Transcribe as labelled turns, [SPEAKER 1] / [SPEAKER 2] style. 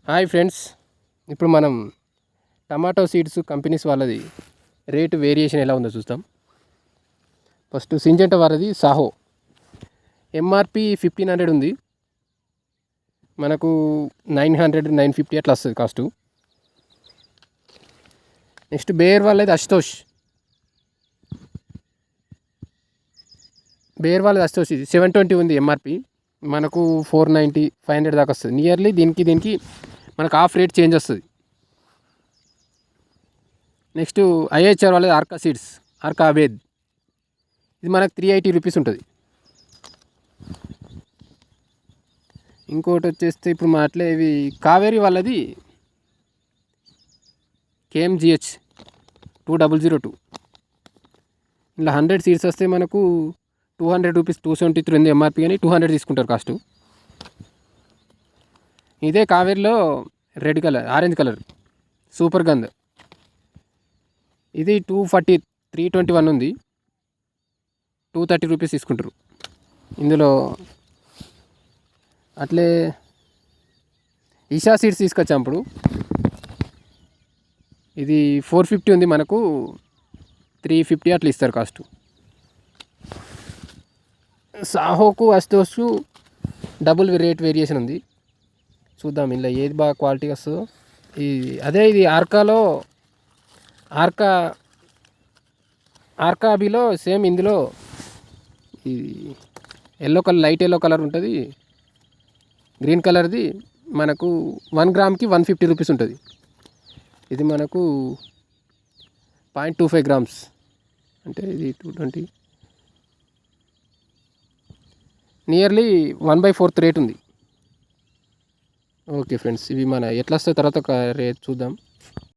[SPEAKER 1] Hi friends, ఇప్పుడు మనం tomato seeds companies వాళ్ళది రేటు వేరియేషన్ ఎలా ఉందో చూస్తాం. ఫస్ట్ సింజెంటా వారిది సాహో ఎంఆర్పి 1500 ఉంది, మనకు 900-950 అట్లా వస్తుంది కాస్ట్. నెక్స్ట్ బేర్ వాళ్ళది అశుతోష్ ఇది 720 ఉంది ఎంఆర్పి, మనకు 490-500 దాకా వస్తుంది. నియర్లీ దీనికి మనకు హాఫ్ రేట్ చేంజ్ వస్తుంది. నెక్స్ట్ ఐహెచ్ఆర్ వాళ్ళది ఆర్కా సీడ్స్, ఆర్కా అబేద్, ఇది మనకు 380 రూపీస్ ఉంటుంది. ఇంకోటి వచ్చేస్తే ఇప్పుడు మాట్లే ఇవి కావేరీ వాళ్ళది KMGH 2002, ఇలా 100 సీడ్స్ వస్తే మనకు 200 రూపీస్, 273 ఉంది ఎంఆర్పి, కానీ 200 తీసుకుంటారు కాస్ట్. ఇదే కావేరిలో red colour, orange colour super గంధ్, ఇది 240, 321 ఉంది, 230 రూపీస్ తీసుకుంటారు ఇందులో. అట్లే ఈషా సీడ్స్ తీసుకొచ్చాం ఇప్పుడు, ఇది 450 ఉంది, మనకు 350 అట్లా ఇస్తారు కాస్ట్. సాహోకు అస్తోసు డబుల్ రేట్ వేరియేషన్ ఉంది, చూద్దాం ఇందులో ఏది బాగా క్వాలిటీ వస్తుందో. ఇది ఆర్కాలో ఆర్కా అబీలో సేమ్ ఇందులో ఈ yellow colour, light yellow colour ఉంటుంది, గ్రీన్ కలర్ది మనకు 1 గ్రామ్కి 150 రూపీస్ ఉంటుంది. ఇది మనకు 0.25 గ్రామ్స్ అంటే ఇది 220, నియర్లీ 1/4 రేట్ ఉంది. ఓకే ఫ్రెండ్స్, ఇవి మన ఎట్లా వస్తే తర్వాత రేట్ చూద్దాం.